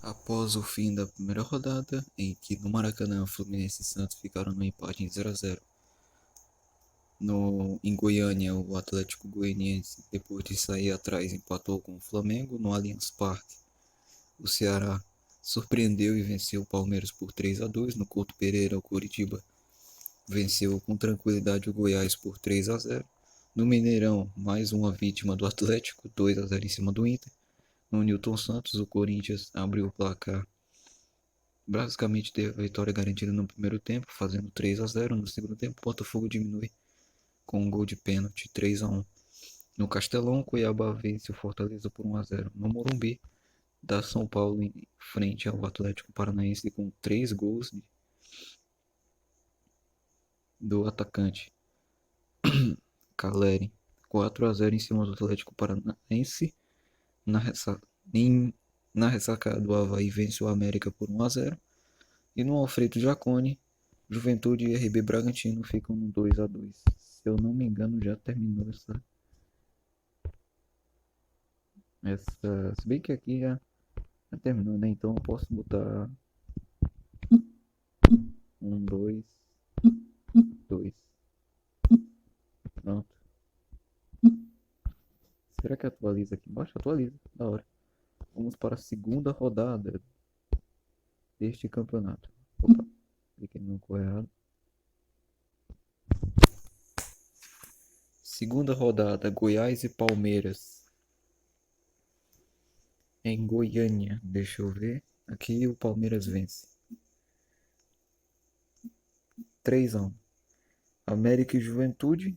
Após o fim da primeira rodada, em que no Maracanã Fluminense e Santos ficaram no empate em 0 a 0, em Goiânia o Atlético Goianiense, depois de sair atrás, empatou com o Flamengo no Allianz Parque. O Ceará surpreendeu e venceu o Palmeiras por 3 a 2 no Couto Pereira. O Coritiba venceu com tranquilidade o Goiás por 3 a 0. No Mineirão, mais uma vítima do Atlético, 2 a 0 em cima do Inter. No Newton Santos, o Corinthians abriu o placar, basicamente teve a vitória garantida no primeiro tempo, fazendo 3 a 0. No segundo tempo, o Botafogo diminui com um gol de pênalti, 3 a 1. No Castelão, o Cuiabá vence o Fortaleza por 1 a 0. No Morumbi, dá São Paulo em frente ao Atlético Paranaense com 3 gols do atacante Caleri, 4 a 0 em cima do Atlético Paranaense. Na, ressaca, na ressacada do Avaí vence o América por 1 a 0. E no Alfredo Jaconi, Juventude e RB Bragantino ficam no 2 a 2. Se eu não me engano, já terminou essa. Se bem que aqui já terminou, né? Então eu posso botar 1, 2, 2. Pronto. Será que atualiza aqui embaixo? Atualiza. Da hora. Vamos para a segunda rodada deste campeonato. Opa, cliquei no cor errado. Segunda rodada, Goiás e Palmeiras. Em Goiânia, deixa eu ver. Aqui o Palmeiras vence. 3 a 1. América e Juventude.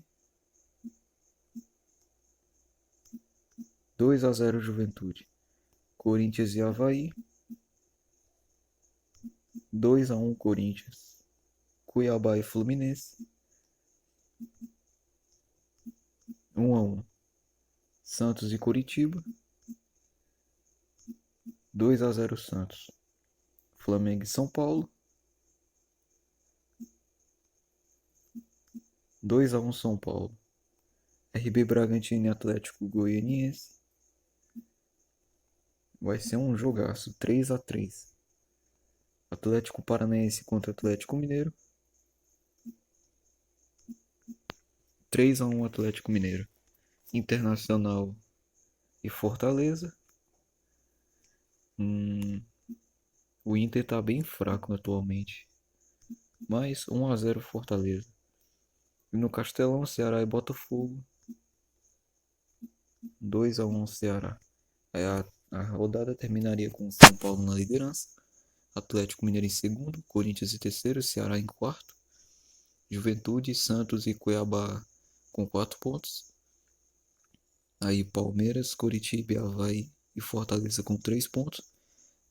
2 a 0 Juventude. Corinthians e Avaí. 2 a 1 Corinthians. Cuiabá e Fluminense. 1 a 1. Santos e Curitiba. 2 a 0 Santos. Flamengo e São Paulo. 2 a 1 São Paulo. RB Bragantino e Atlético Goianiense. Vai ser um jogaço, 3 a 3. Atlético Paranaense contra Atlético Mineiro. 3 a 1 Atlético Mineiro. Internacional e Fortaleza. O Inter tá bem fraco atualmente. Mas 1 a 0 Fortaleza. E no Castelão, Ceará e Botafogo. 2 a 1 Ceará. Aí a rodada terminaria com São Paulo na liderança, Atlético Mineiro em segundo, Corinthians em terceiro, Ceará em quarto, Juventude, Santos e Cuiabá com 4 pontos. Aí Palmeiras, Coritiba, Avaí e Fortaleza com 3 pontos.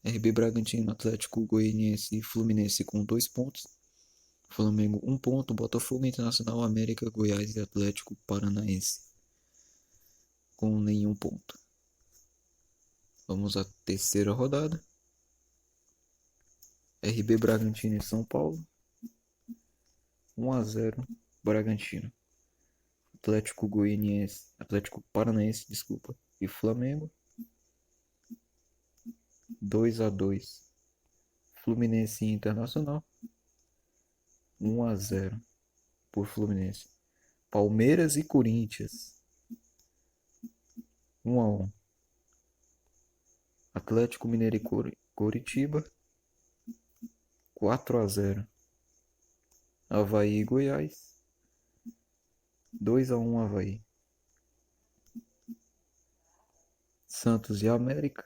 RB Bragantino, Atlético Goianiense e Fluminense com 2 pontos. Flamengo 1 ponto, Botafogo, Internacional, América, Goiás e Atlético Paranaense com nenhum ponto. Vamos à terceira rodada. RB Bragantino e São Paulo. 1 a 0 Bragantino. Atlético Goianiense, Atlético Paranaense, desculpa, e Flamengo. 2 a 2 Fluminense e Internacional. 1 a 0 por Fluminense. Palmeiras e Corinthians. 1 a 1. Atlético Mineiro e Coritiba. 4 a 0. Avaí e Goiás. 2 a 1 Avaí. Santos e América.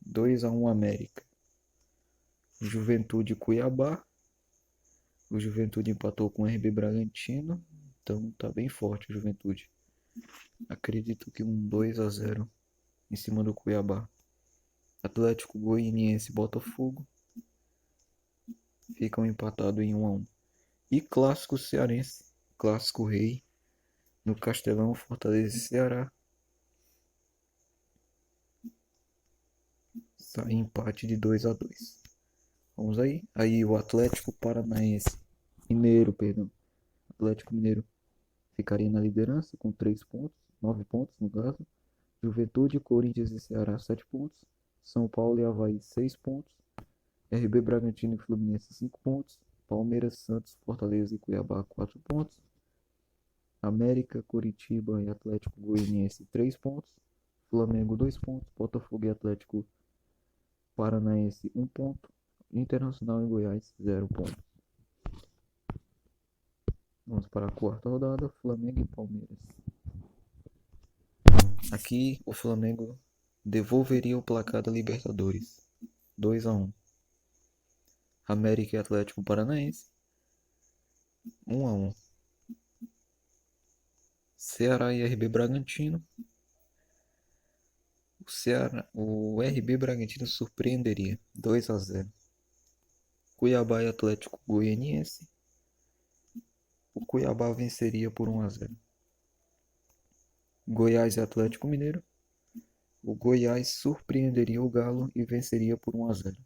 2 a 1 América. Juventude e Cuiabá. O Juventude empatou com o RB Bragantino. Então tá bem forte o Juventude. Acredito que um 2 a 0 em cima do Cuiabá. Atlético Goianiense e Botafogo ficam empatados em 1 a 1. E clássico cearense, clássico rei, no Castelão, Fortaleza e Ceará. Sai empate de 2 a 2. Vamos aí. Aí o Atlético Paranaense, Mineiro, perdão. Atlético Mineiro ficaria na liderança com 3 pontos, 9 pontos no caso. Juventude, Corinthians e Ceará 7 pontos. São Paulo e Avaí 6 pontos. RB Bragantino e Fluminense 5 pontos. Palmeiras, Santos, Fortaleza e Cuiabá 4 pontos. América, Curitiba e Atlético Goianiense 3 pontos. Flamengo 2 pontos. Botafogo e Atlético Paranaense 1 ponto. Internacional e Goiás 0 pontos. Vamos para a quarta rodada, Flamengo e Palmeiras. Aqui o Flamengo devolveria o placar da Libertadores. 2-1. América e Atlético Paranaense 1-1. Ceará e RB Bragantino. O RB Bragantino surpreenderia 2-0. Cuiabá e Atlético Goianiense. O Cuiabá venceria por 1-0. Goiás e Atlético Mineiro. O Goiás surpreenderia o Galo e venceria por 1-0.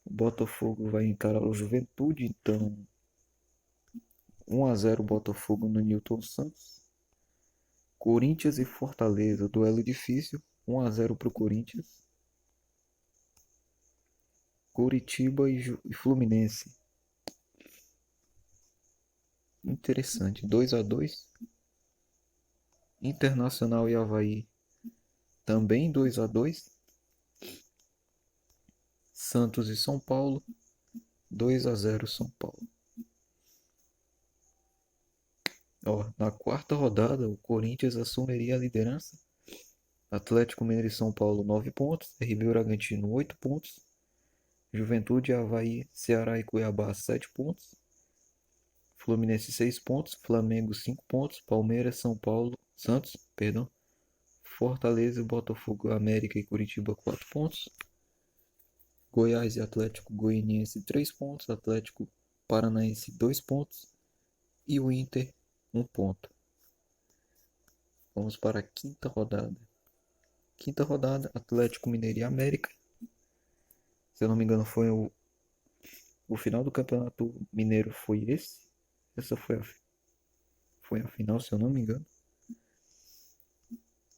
O Botafogo vai encarar o Juventude, então 1-0 Botafogo no Newton Santos. Corinthians e Fortaleza, duelo difícil, 1-0 para o Corinthians. Curitiba e Fluminense. Interessante, 2-2. Internacional e Avaí, também 2-2. Santos e São Paulo, 2-0 São Paulo. Na quarta rodada, o Corinthians assumiria a liderança. Atlético Mineiro e São Paulo 9 pontos, RB Bragantino 8 pontos, Juventude, Avaí, Ceará e Cuiabá 7 pontos, Fluminense 6 pontos, Flamengo 5 pontos, Palmeiras, São Paulo, Santos, Fortaleza, Botafogo, América e Curitiba 4 pontos, Goiás e Atlético Goianiense 3 pontos, Atlético Paranaense 2 pontos e o Inter 1 ponto. Vamos para a quinta rodada. Quinta rodada, Atlético Mineiro e América. Se eu não me engano, o final do Campeonato Mineiro foi esse. Essa foi a final, se eu não me engano.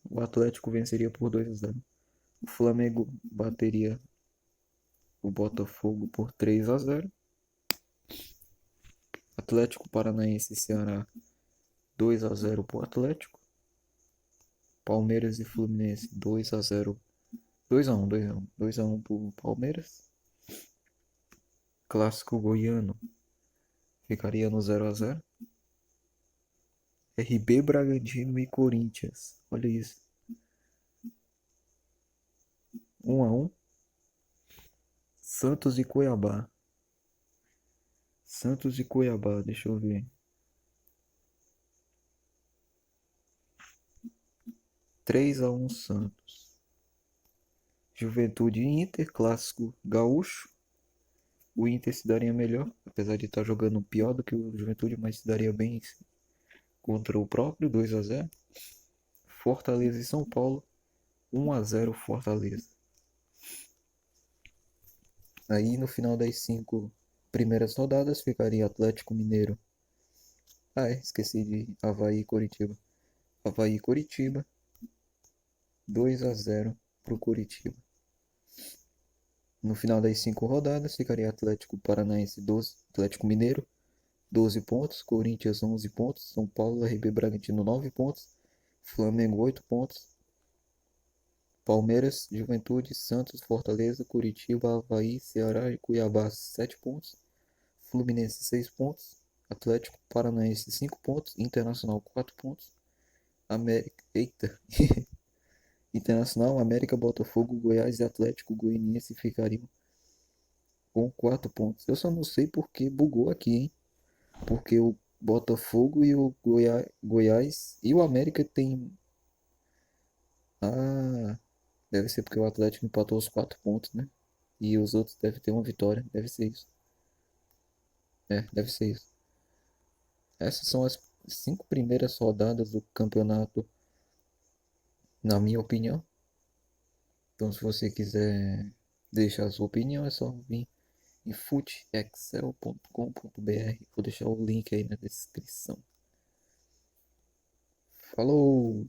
O Atlético venceria por 2-0. O Flamengo bateria o Botafogo por 3-0. Atlético Paranaense e Ceará 2-0 para o Atlético. Palmeiras e Fluminense 2-0. 2-1 para o Palmeiras. Clássico goiano ficaria no 0-0. RB Bragantino e Corinthians. Olha isso. 1-1. Santos e Cuiabá. Santos e Cuiabá, deixa eu ver. 3-1 Santos. Juventude e Inter, clássico gaúcho. O Inter se daria melhor, apesar de estar jogando pior do que o Juventude, mas se daria bem contra o próprio 2-0. Fortaleza e São Paulo, 1-0 Fortaleza. Aí no final das 5 primeiras rodadas ficaria Atlético Mineiro. Esqueci de Avaí e Curitiba. Avaí e Curitiba, 2-0 para o Curitiba. No final das 5 rodadas ficaria Atlético Paranaense 12, Atlético Mineiro 12 pontos, Corinthians 11 pontos, São Paulo, RB Bragantino 9 pontos, Flamengo 8 pontos, Palmeiras, Juventude, Santos, Fortaleza, Curitiba, Avaí, Ceará e Cuiabá 7 pontos, Fluminense 6 pontos, Atlético Paranaense 5 pontos, Internacional 4 pontos, Internacional, América, Botafogo, Goiás e Atlético Goianiense ficariam com 4 pontos. Eu só não sei porque bugou aqui, hein? Porque o Botafogo e o Goiás e o América tem. Ah, deve ser porque o Atlético empatou os 4 pontos, né? E os outros devem ter uma vitória. Deve ser isso. Deve ser isso. Essas são as 5 primeiras rodadas do campeonato, na minha opinião. Então, se você quiser deixar a sua opinião, é só vir em futexcel.com.br. Vou deixar o link aí na descrição. Falou!